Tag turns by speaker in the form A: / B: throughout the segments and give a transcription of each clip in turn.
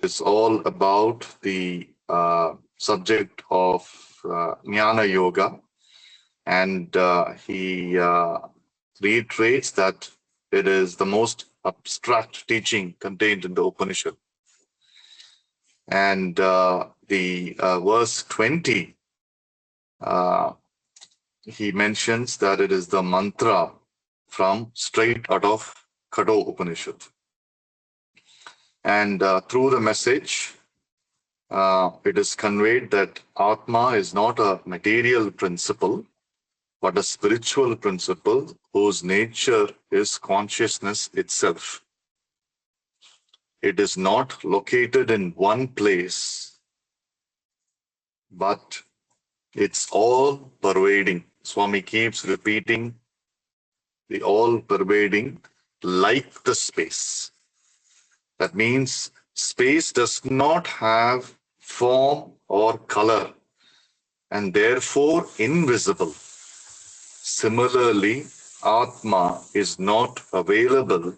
A: is all about the subject of Jnana Yoga, and he reiterates that it is the most abstract teaching contained in the Upanishad. And the verse 20, he mentions that it is the mantra from straight out of Kado Upanishad. And through the message, it is conveyed that Atma is not a material principle, but a spiritual principle whose nature is consciousness itself. It is not located in one place, but it's all pervading. Swami keeps repeating the all pervading like the space. That means space does not have form or color and therefore invisible. Similarly, Atma is not available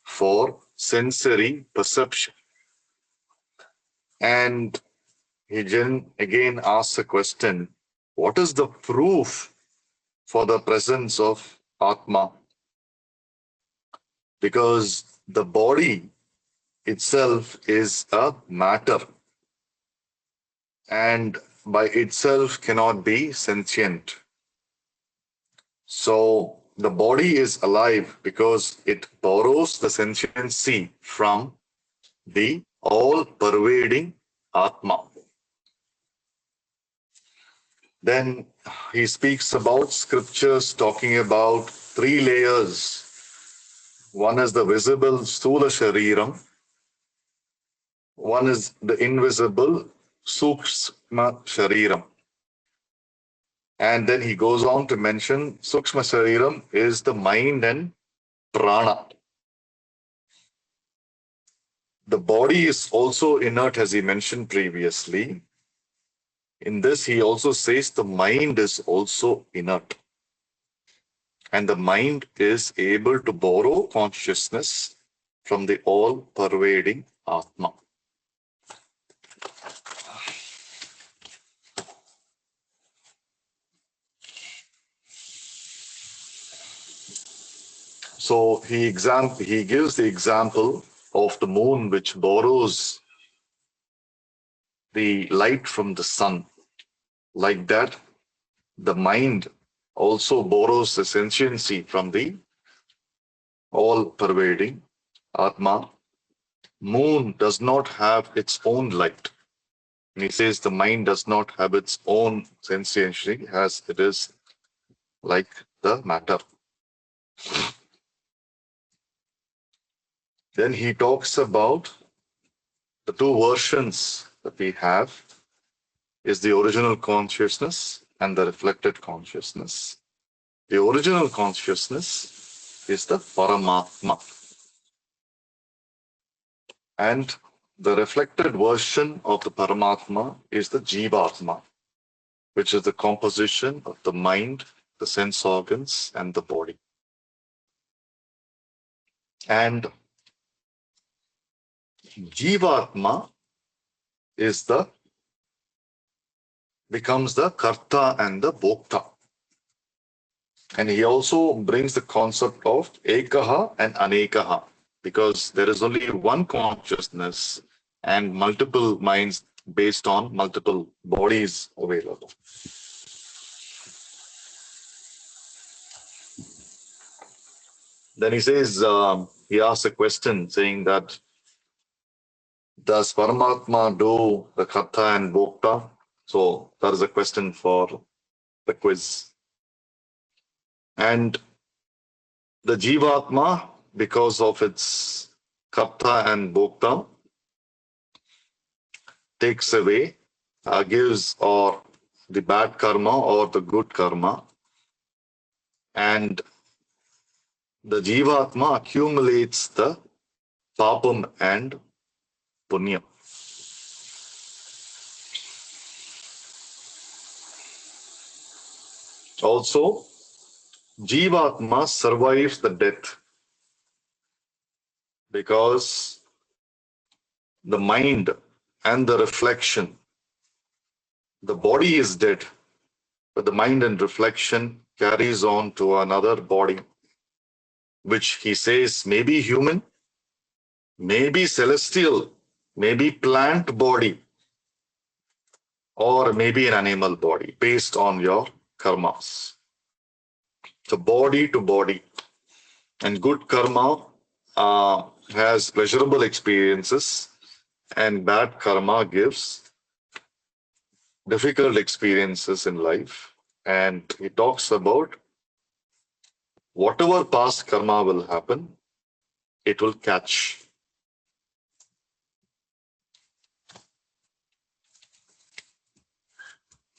A: for sensory perception. And he again asks a question, what is the proof for the presence of Atma? Because the body itself is a matter and by itself cannot be sentient. So the body is alive because it borrows the sentiency from the all-pervading Atma. Then he speaks about scriptures talking about three layers. One is the visible Sthula Shariram. One is the invisible Sukshma Shariram. And then he goes on to mention Sukshma Shariram is the mind and prana. The body is also inert, as he mentioned previously. In this, he also says the mind is also inert. And the mind is able to borrow consciousness from the all-pervading Atma. So he gives the example of the moon which borrows the light from the sun. Like that, the mind also borrows the sentiency from the all-pervading Atma. Moon does not have its own light. And he says the mind does not have its own sentiency as it is like the matter. Then he talks about the two versions that we have is the original consciousness and the reflected consciousness. The original consciousness is the Paramatma. And the reflected version of the Paramatma is the Jivatma, which is the composition of the mind, the sense organs, and the body. And Jivatma becomes the Karta and the Bhokta. And he also brings the concept of Ekaha and Anekaha, because there is only one consciousness and multiple minds based on multiple bodies available. Then he says, he asks a question saying that, does Paramatma do the Karta and Bhokta? So that is a question for the quiz. And the Jivatma, because of its Karta and Bhokta, takes away, gives or the bad karma or the good karma. And the Jivatma accumulates the Papam and Punyam. Also, Jivatma survives the death because the mind and the reflection. The body is dead, but the mind and reflection carries on to another body, which he says may be human, may be celestial, maybe plant body, or maybe an animal body based on your karmas. So body to body. And good karma has pleasurable experiences, and bad karma gives difficult experiences in life. And he talks about whatever past karma will happen, it will catch.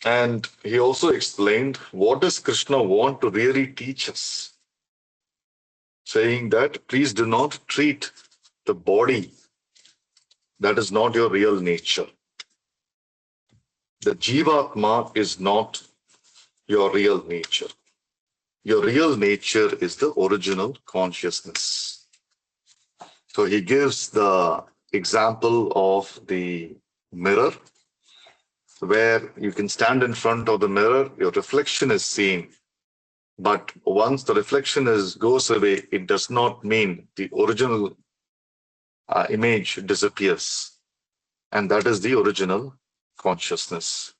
A: And he also explained what does Krishna want to really teach us, saying that please do not treat the body that is not your real nature. The Jivatma is not your real nature. Your real nature is the original consciousness. So he gives the example of the mirror, where you can stand in front of the mirror, your reflection is seen. But once the reflection goes away, it does not mean the original image disappears. And that is the original consciousness.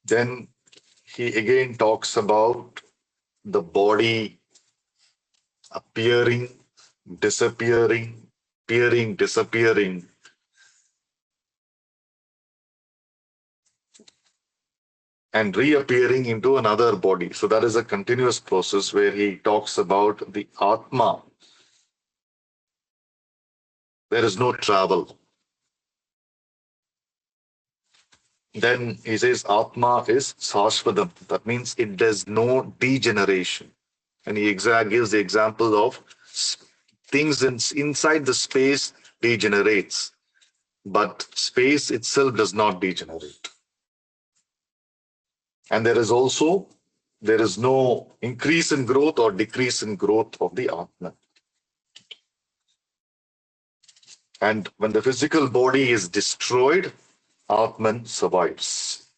A: Then he again talks about the body appearing, disappearing, appearing, disappearing. And reappearing into another body. So that is a continuous process where he talks about the Atma. There is no travel. Then he says Atma is Sashvadam. That means it does no degeneration. And he gives the example of things inside the space degenerates, but space itself does not degenerate. And there is no increase in growth or decrease in growth of the Atma. And when the physical body is destroyed, Atman survives.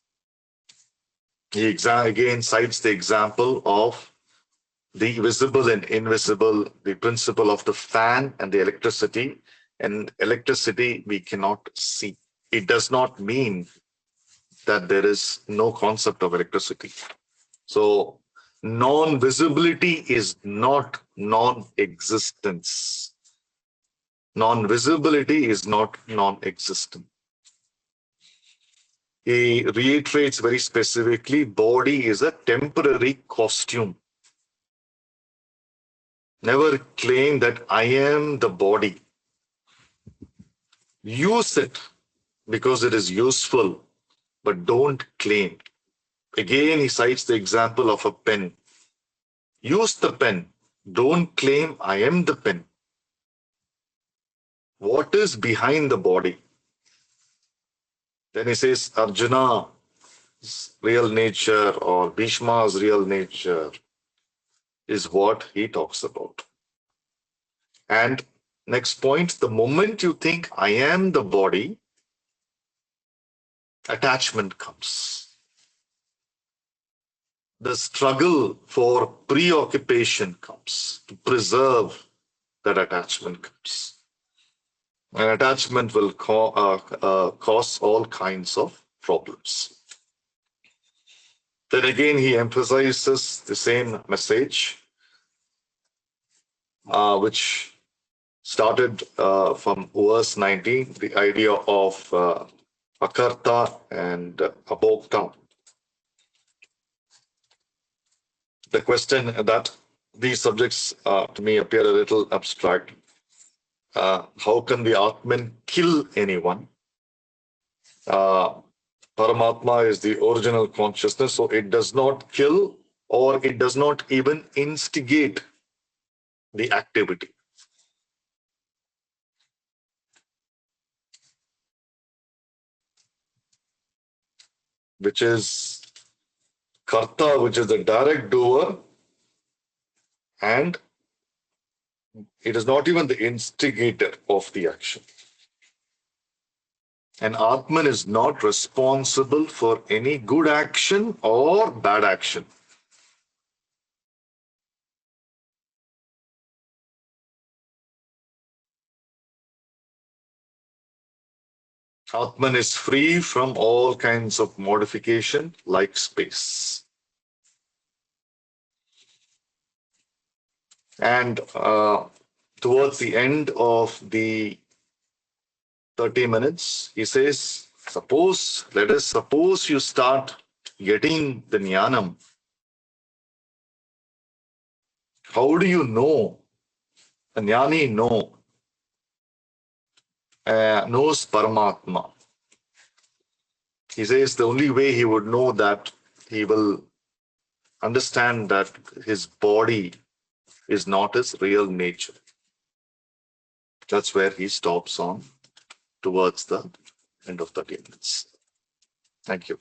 A: He again cites the example of the visible and invisible, the principle of the fan and the electricity. And electricity we cannot see. It does not mean that there is no concept of electricity. So non-visibility is not non-existence. Non-visibility is not non-existent. He reiterates very specifically, body is a temporary costume. Never claim that I am the body. Use it because it is useful, but don't claim. Again, he cites the example of a pen. Use the pen. Don't claim I am the pen. What is behind the body? Then he says Arjuna's real nature or Bhishma's real nature is what he talks about. And next point, the moment you think I am the body, attachment comes. The struggle for preoccupation comes to preserve that attachment comes. And attachment will cause all kinds of problems. Then again, he emphasizes the same message, which started from verse 19, the idea of akarta and abhokta. The question that these subjects to me appear a little abstract. How can the Atman kill anyone? Paramatma is the original consciousness, so it does not kill or it does not even instigate the activity. Which is karta, which is the direct doer, and It is not even the instigator of the action. And Atman is not responsible for any good action or bad action. Atman is free from all kinds of modification like space. And towards the end of the 30 minutes, he says, let us suppose you start getting the jnanam. How do you know? A jnani knows Paramatma. He says the only way he would know that he will understand that his body is not his real nature. That's where he stops on towards the end of 30 minutes. Thank you.